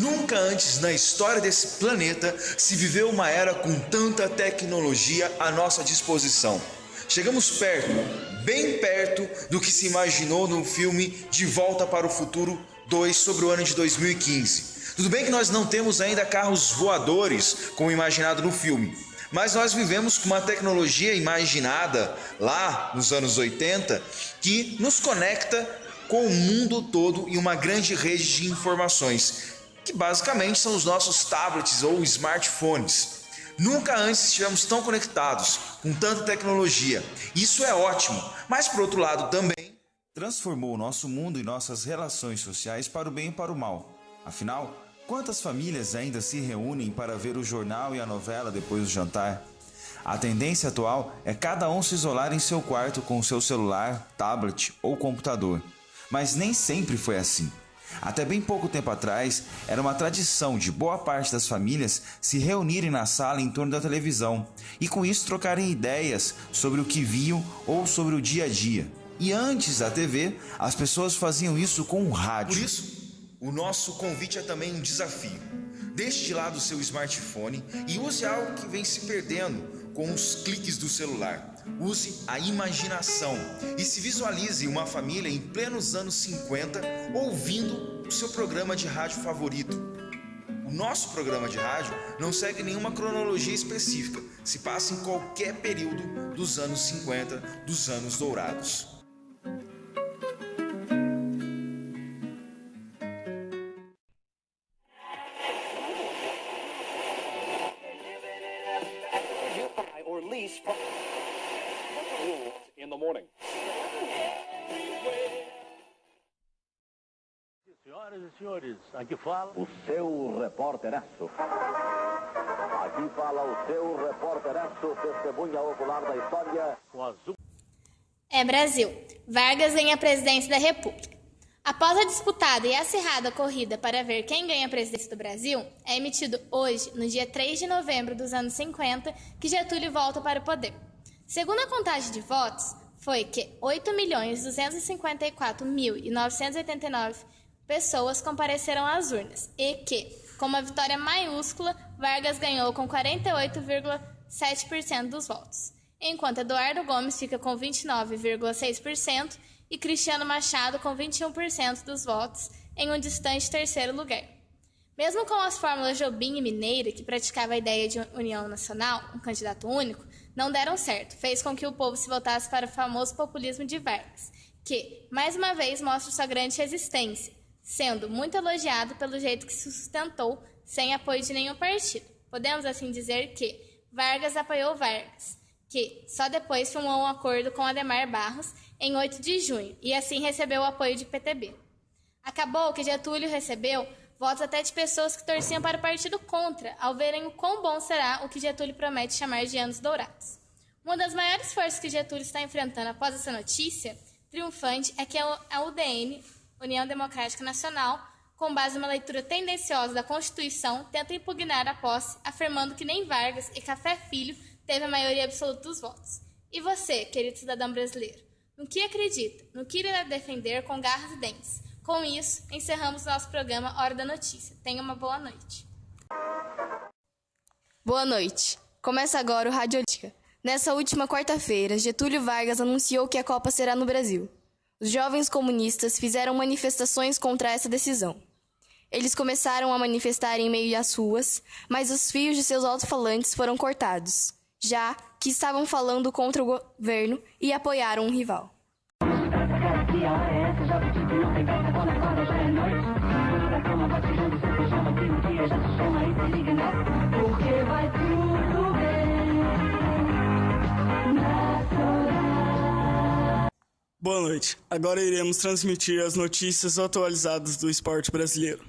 Nunca antes na história desse planeta se viveu uma era com tanta tecnologia à nossa disposição. Chegamos perto, bem perto do que se imaginou no filme De Volta para o Futuro 2 sobre o ano de 2015. Tudo bem que nós não temos ainda carros voadores como imaginado no filme, mas nós vivemos com uma tecnologia imaginada lá nos anos 80 que nos conecta com o mundo todo em uma grande rede de informações, que basicamente são os nossos tablets ou smartphones. Nunca antes estivemos tão conectados, com tanta tecnologia. Isso é ótimo, mas por outro lado também transformou o nosso mundo e nossas relações sociais para o bem e para o mal. Afinal, quantas famílias ainda se reúnem para ver o jornal e a novela depois do jantar? A tendência atual é cada um se isolar em seu quarto com o seu celular, tablet ou computador. Mas nem sempre foi assim. Até bem pouco tempo atrás, era uma tradição de boa parte das famílias se reunirem na sala em torno da televisão e com isso trocarem ideias sobre o que viam ou sobre o dia a dia. E antes da TV, as pessoas faziam isso com o rádio. Por isso, o nosso convite é também um desafio. Deixe de lado o seu smartphone e use algo que vem se perdendo com os cliques do celular. Use a imaginação e se visualize uma família em plenos anos 50 ouvindo o seu programa de rádio favorito. O nosso programa de rádio não segue nenhuma cronologia específica, se passa em qualquer período dos anos 50, dos anos dourados. In the morning. Senhoras e senhores, aqui fala o seu repórteraço. Aqui fala o seu repórteraço, testemunha ocular da história. com azul. Brasil. Vargas ganha a presidência da República. Após a disputada e acirrada corrida para ver quem ganha a presidência do Brasil, é emitido hoje, no dia 3 de novembro dos anos 50, que Getúlio volta para o poder. Segundo a contagem de votos, foi que 8.254.989 pessoas compareceram às urnas e que, com uma vitória maiúscula, Vargas ganhou com 48,7% dos votos, enquanto Eduardo Gomes fica com 29,6% e Cristiano Machado com 21% dos votos, em um distante terceiro lugar. Mesmo com as fórmulas Jobim e Mineira, que praticava a ideia de união nacional, um candidato único, não deram certo, fez com que o povo se voltasse para o famoso populismo de Vargas, que, mais uma vez, mostra sua grande resistência, sendo muito elogiado pelo jeito que se sustentou sem apoio de nenhum partido. Podemos assim dizer que Vargas apoiou Vargas, que só depois firmou um acordo com Adhemar Barros em 8 de junho e assim recebeu o apoio de PTB. Acabou que Getúlio recebeu votos até de pessoas que torciam para o partido contra, ao verem o quão bom será o que Getúlio promete chamar de anos dourados. Uma das maiores forças que Getúlio está enfrentando após essa notícia triunfante é que a UDN, União Democrática Nacional, com base numa leitura tendenciosa da Constituição, tenta impugnar a posse, afirmando que nem Vargas e Café Filho teve a maioria absoluta dos votos. E você, querido cidadão brasileiro, no que acredita, no que irá defender com garras e dentes? Com isso, encerramos nosso programa Hora da Notícia. Tenha uma boa noite. Boa noite. Começa agora o Radiolítica. Nessa última quarta-feira, Getúlio Vargas anunciou que a Copa será no Brasil. Os jovens comunistas fizeram manifestações contra essa decisão. Eles começaram a manifestar em meio às ruas, mas os fios de seus alto-falantes foram cortados, já que estavam falando contra o governo e apoiaram um rival. Boa noite. Agora iremos transmitir as notícias atualizadas do esporte brasileiro.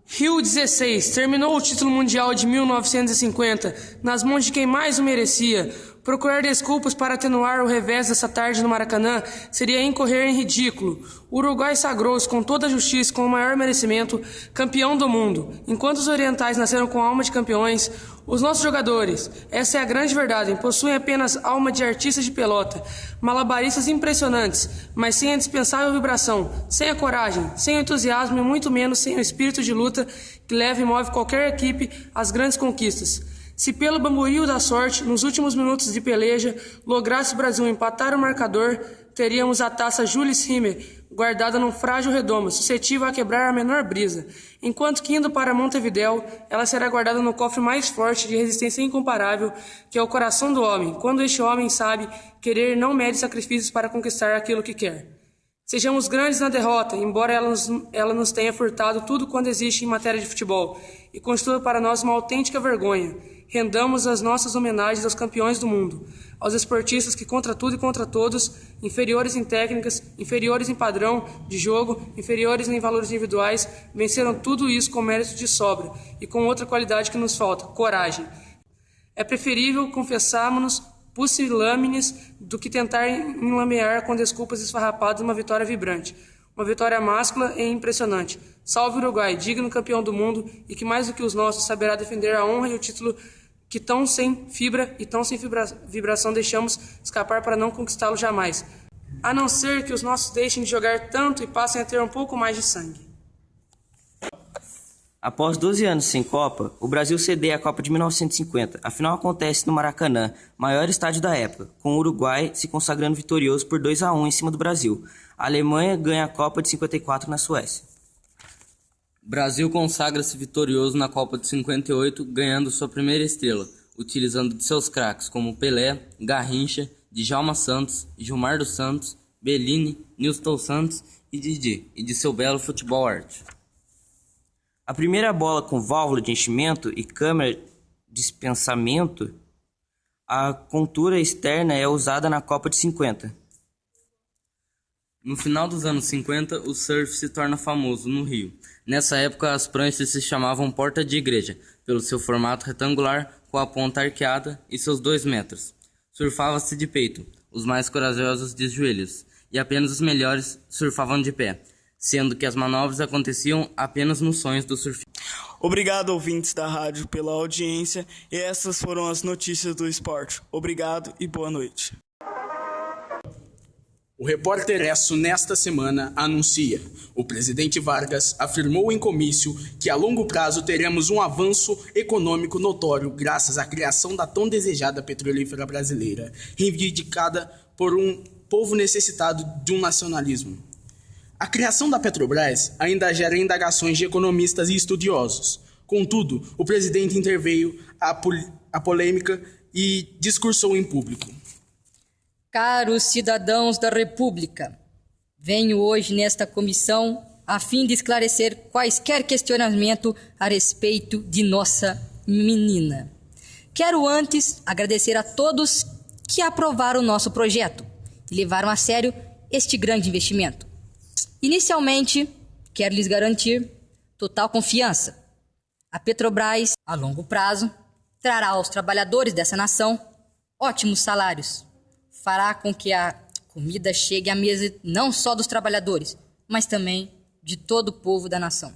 Rio 16 terminou o título mundial de 1950 nas mãos de quem mais o merecia. Procurar desculpas para atenuar o revés dessa tarde no Maracanã seria incorrer em ridículo. O Uruguai sagrou-se com toda a justiça e com o maior merecimento campeão do mundo. Enquanto os orientais nasceram com alma de campeões, os nossos jogadores, essa é a grande verdade, possuem apenas alma de artistas de pelota, malabaristas impressionantes, mas sem a indispensável vibração, sem a coragem, sem o entusiasmo e muito menos sem o espírito de luta que leva e move qualquer equipe às grandes conquistas. Se pelo bamburio da sorte, nos últimos minutos de peleja, lograsse o Brasil empatar o marcador, teríamos a taça Jules Rimet guardada num frágil redomo, suscetível a quebrar a menor brisa, enquanto que indo para Montevidéu, ela será guardada no cofre mais forte de resistência incomparável, que é o coração do homem, quando este homem sabe querer e não mede sacrifícios para conquistar aquilo que quer. Sejamos grandes na derrota, embora ela nos tenha furtado tudo quanto existe em matéria de futebol, e constitua para nós uma autêntica vergonha. Rendamos as nossas homenagens aos campeões do mundo, aos esportistas que contra tudo e contra todos, inferiores em técnicas, inferiores em padrão de jogo, inferiores em valores individuais, venceram tudo isso com mérito de sobra e com outra qualidade que nos falta, coragem. É preferível confessarmos pusilâmines do que tentar enlamear com desculpas esfarrapadas uma vitória vibrante. Uma vitória máscula e impressionante. Salve o Uruguai, digno campeão do mundo e que mais do que os nossos saberá defender a honra e o título que tão sem fibra e tão sem vibração deixamos escapar para não conquistá-lo jamais. A não ser que os nossos deixem de jogar tanto e passem a ter um pouco mais de sangue. Após 12 anos sem Copa, o Brasil cede a Copa de 1950. A final acontece no Maracanã, maior estádio da época, com o Uruguai se consagrando vitorioso por 2-1 em cima do Brasil. A Alemanha ganha a Copa de 54 na Suécia. Brasil consagra-se vitorioso na Copa de 58, ganhando sua primeira estrela, utilizando de seus craques como Pelé, Garrincha, Djalma Santos, Gilmar dos Santos, Bellini, Nilton Santos e Didi, e de seu belo futebol arte. A primeira bola com válvula de enchimento e câmara de dispensamento, a contura externa é usada na Copa de 50. No final dos anos 50, o surf se torna famoso no Rio. Nessa época, as pranchas se chamavam porta de igreja, pelo seu formato retangular, com a ponta arqueada e seus 2 metros. Surfava-se de peito, os mais corajosos de joelhos, e apenas os melhores surfavam de pé, sendo que as manobras aconteciam apenas nos sonhos do surfista. Obrigado, ouvintes da rádio, pela audiência, e essas foram as notícias do esporte. Obrigado e boa noite. O Repórter ESSO nesta semana anuncia: o presidente Vargas afirmou em comício que a longo prazo teremos um avanço econômico notório graças à criação da tão desejada petrolífera brasileira, reivindicada por um povo necessitado de um nacionalismo. A criação da Petrobras ainda gera indagações de economistas e estudiosos. Contudo, o presidente interveio a polêmica e discursou em público. Caros cidadãos da República, venho hoje nesta comissão a fim de esclarecer quaisquer questionamento a respeito de nossa menina. Quero antes agradecer a todos que aprovaram o nosso projeto e levaram a sério este grande investimento. Inicialmente, quero lhes garantir total confiança. A Petrobras, a longo prazo, trará aos trabalhadores dessa nação ótimos salários. Fará com que a comida chegue à mesa não só dos trabalhadores, mas também de todo o povo da nação.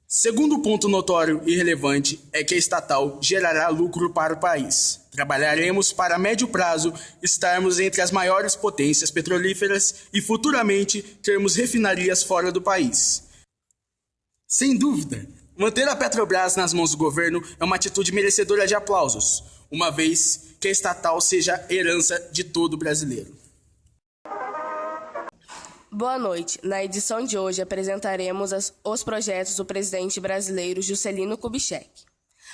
Segundo ponto notório e relevante é que a estatal gerará lucro para o país. Trabalharemos para a médio prazo estarmos entre as maiores potências petrolíferas e futuramente termos refinarias fora do país. Sem dúvida, manter a Petrobras nas mãos do governo é uma atitude merecedora de aplausos, uma vez que a estatal seja herança de todo brasileiro. Boa noite. Na edição de hoje apresentaremos os projetos do presidente brasileiro Juscelino Kubitschek.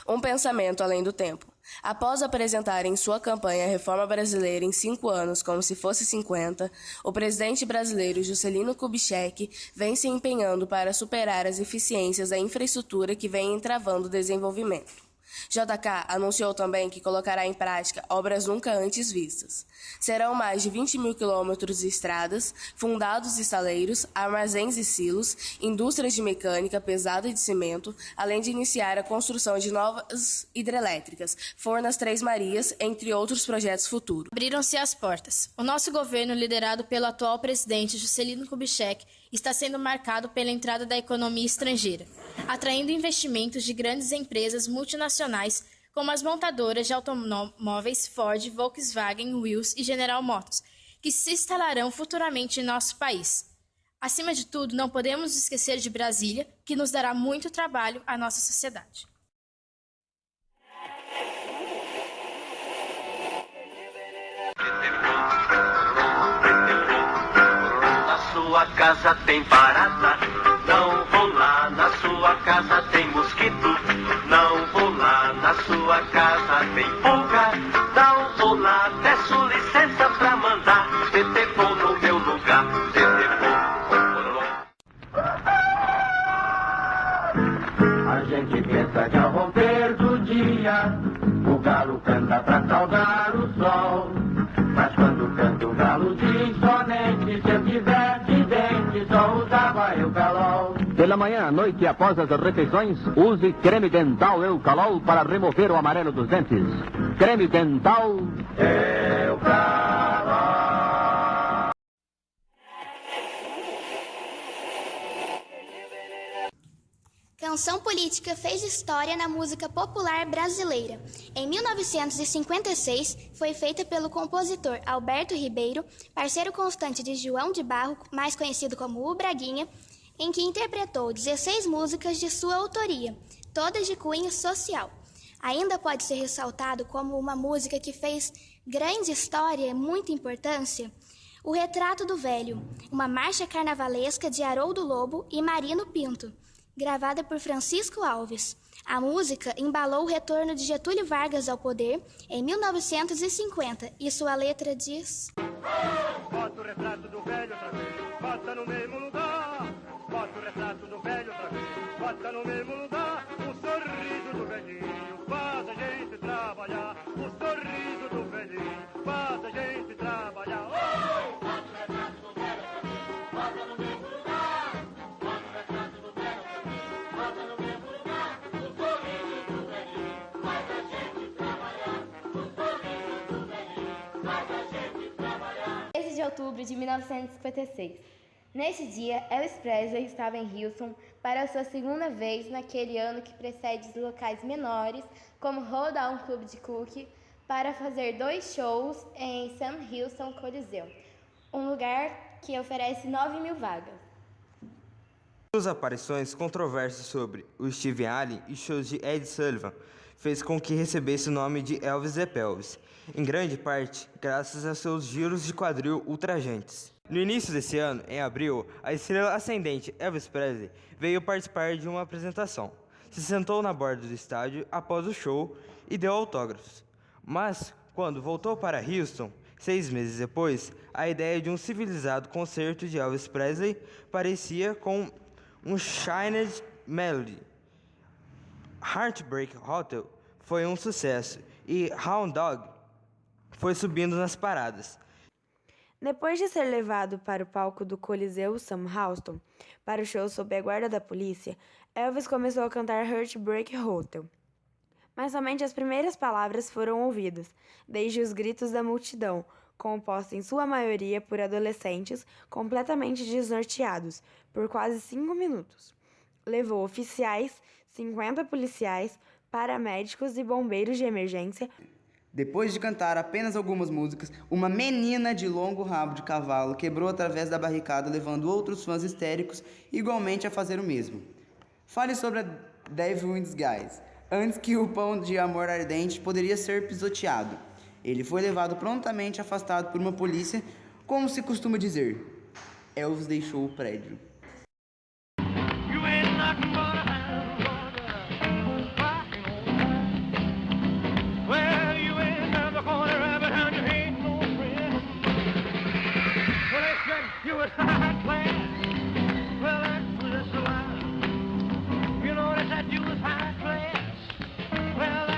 Um pensamento além do tempo. Após apresentar em sua campanha a reforma brasileira em 5 anos como se fosse 50, o presidente brasileiro Juscelino Kubitschek vem se empenhando para superar as deficiências da infraestrutura que vem entravando o desenvolvimento. JK anunciou também que colocará em prática obras nunca antes vistas. Serão mais de 20 mil quilômetros de estradas, fundados e estaleiros, armazéns e silos, indústrias de mecânica pesada e de cimento, além de iniciar a construção de novas hidrelétricas, Fornas Três Marias, entre outros projetos futuros. Abriram-se as portas. O nosso governo, liderado pelo atual presidente Juscelino Kubitschek, está sendo marcado pela entrada da economia estrangeira, atraindo investimentos de grandes empresas multinacionais como as montadoras de automóveis Ford, Volkswagen, Wills e General Motors, que se instalarão futuramente em nosso país. Acima de tudo, não podemos esquecer de Brasília, que nos dará muito trabalho à nossa sociedade. Na sua casa tem barata, não vou lá. Na sua casa tem mosquito, não vou lá. Na sua casa tem pulga, não vou lá. Peço licença pra mandar tetepom no meu lugar. A gente pensa que ao romper do dia o galo canta pra saudar o sol. Mas quando canta o galo diz somente: se eu tivesse dente só usava Eucalol. Pela manhã, à noite e após as refeições, use creme dental Eucalol para remover o amarelo dos dentes. Creme dental Eucalol. Canção política fez história na música popular brasileira. Em 1956, foi feita pelo compositor Alberto Ribeiro, parceiro constante de João de Barro, mais conhecido como o Braguinha, em que interpretou 16 músicas de sua autoria, todas de cunho social. Ainda pode ser ressaltado como uma música que fez grande história e muita importância, O Retrato do Velho, uma marcha carnavalesca de Haroldo Lobo e Marino Pinto, gravada por Francisco Alves. A música embalou o retorno de Getúlio Vargas ao poder em 1950 e sua letra diz: bota o retrato do velho outra vez, bota no mesmo lugar. Bota o retrato do velho outra vez, bota no mesmo lugar. O sorriso do velhinho faz a gente trabalhar. O sorriso do velhinho faz a gente trabalhar. Oh! Bota o retrato do velho outra vez, bota no mesmo lugar. Bota o retrato do velho outra vez, bota no mesmo lugar. O sorriso do velhinho faz a gente trabalhar. O sorriso do velhinho faz a gente trabalhar. 13 de outubro de 1956. Nesse dia, Elvis Presley estava em Houston para a sua segunda vez naquele ano que precede os locais menores, como Hold On Club de Cook, para fazer 2 shows em Sam Houston Coliseu, um lugar que oferece 9.000 vagas. Suas aparições controversas sobre o Steve Allen e shows de Ed Sullivan fez com que recebesse o nome de Elvis the Pelvis, em grande parte graças a seus giros de quadril ultrajantes. No início desse ano, em abril, a estrela ascendente Elvis Presley veio participar de uma apresentação. Se sentou na borda do estádio após o show e deu autógrafos. Mas, quando voltou para Houston, 6 meses depois, a ideia de um civilizado concerto de Elvis Presley parecia com um Shined Melody. Heartbreak Hotel foi um sucesso e Hound Dog foi subindo nas paradas. Depois de ser levado para o palco do Coliseu Sam Houston para o show sob a guarda da polícia, Elvis começou a cantar Heartbreak Hotel. Mas somente as primeiras palavras foram ouvidas, desde os gritos da multidão, composta em sua maioria por adolescentes completamente desnorteados, por quase 5 minutos. Levou oficiais, 50 policiais, paramédicos e bombeiros de emergência. Depois de cantar apenas algumas músicas, uma menina de longo rabo de cavalo quebrou através da barricada, levando outros fãs histéricos igualmente a fazer o mesmo. Fale sobre a Devil in Disguise, antes que o pão de amor ardente poderia ser pisoteado. Ele foi levado prontamente afastado por uma polícia, como se costuma dizer. Elvis deixou o prédio. You was high class. Well, that's alive. You know that you was high class. Well,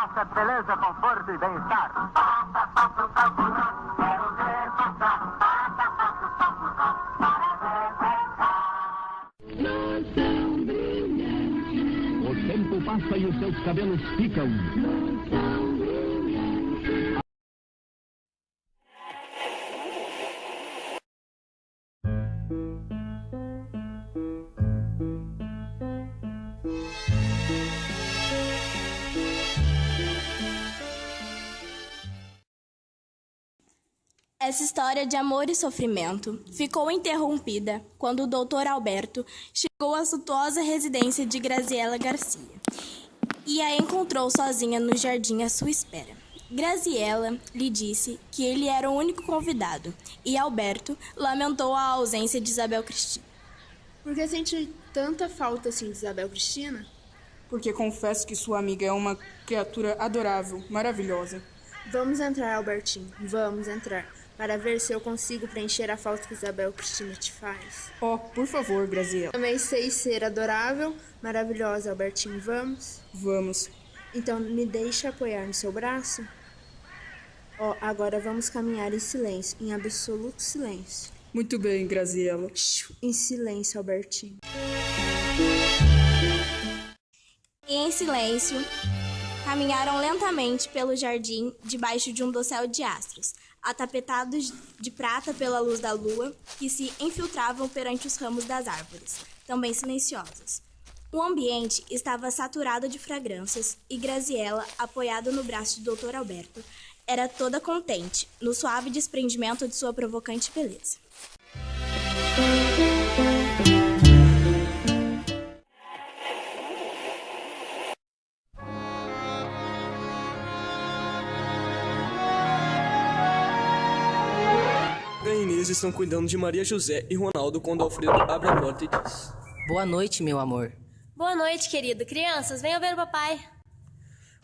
passa é beleza, conforto e bem-estar. Quero ver passar. O tempo passa e os seus cabelos ficam. Essa história de amor e sofrimento ficou interrompida quando o Dr. Alberto chegou à suntuosa residência de Graziela Garcia e a encontrou sozinha no jardim à sua espera. Graziela lhe disse que ele era o único convidado e Alberto lamentou a ausência de Isabel Cristina. Por que sente tanta falta assim de Isabel Cristina? Porque confesso que sua amiga é uma criatura adorável, maravilhosa. Vamos entrar, Albertinho, vamos entrar, para ver se eu consigo preencher a falta que Isabel Cristina te faz. Oh, por favor, Graziela. Também sei ser adorável, maravilhosa, Albertinho, vamos? Vamos. Então me deixa apoiar no seu braço? Oh, agora vamos caminhar em silêncio, em absoluto silêncio. Muito bem, Graziela. Em silêncio, Albertinho. E em silêncio, caminharam lentamente pelo jardim debaixo de um dossel de astros, atapetados de prata pela luz da lua, que se infiltravam perante os ramos das árvores, também silenciosos. O ambiente estava saturado de fragrâncias e Graziela, apoiada no braço de Dr. Alberto, era toda contente, no suave desprendimento de sua provocante beleza. Estão cuidando de Maria José e Ronaldo quando Alfredo abre a porta e diz: Boa noite, meu amor. Boa noite, querido. Crianças, venham ver o papai.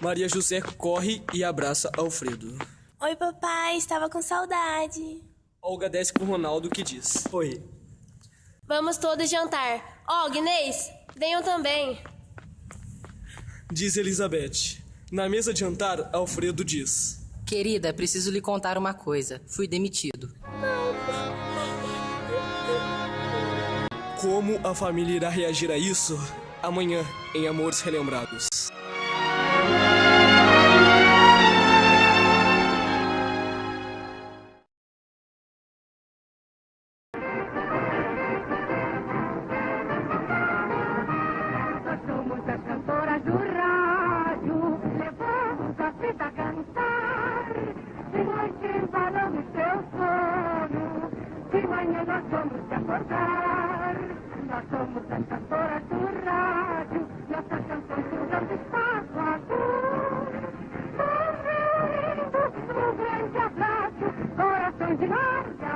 Maria José corre e abraça Alfredo. Oi, papai. Estava com saudade. Olga desce pro Ronaldo que diz: Oi. Vamos todos jantar. Olga, Inês, venham também. Diz Elizabeth. Na mesa de jantar, Alfredo diz: Querida, preciso lhe contar uma coisa. Fui demitido. Como a família irá reagir a isso? Amanhã, em Amores Relembrados. Nós somos as cantoras do rádio, levamos a vida a cantar. De noite embalamos teu sono, de manhã nós vamos te acordar. Nós somos as cantoras do rádio, nossas canções do grande espaço azul. Nos reunimos num grande abraço, corações de larga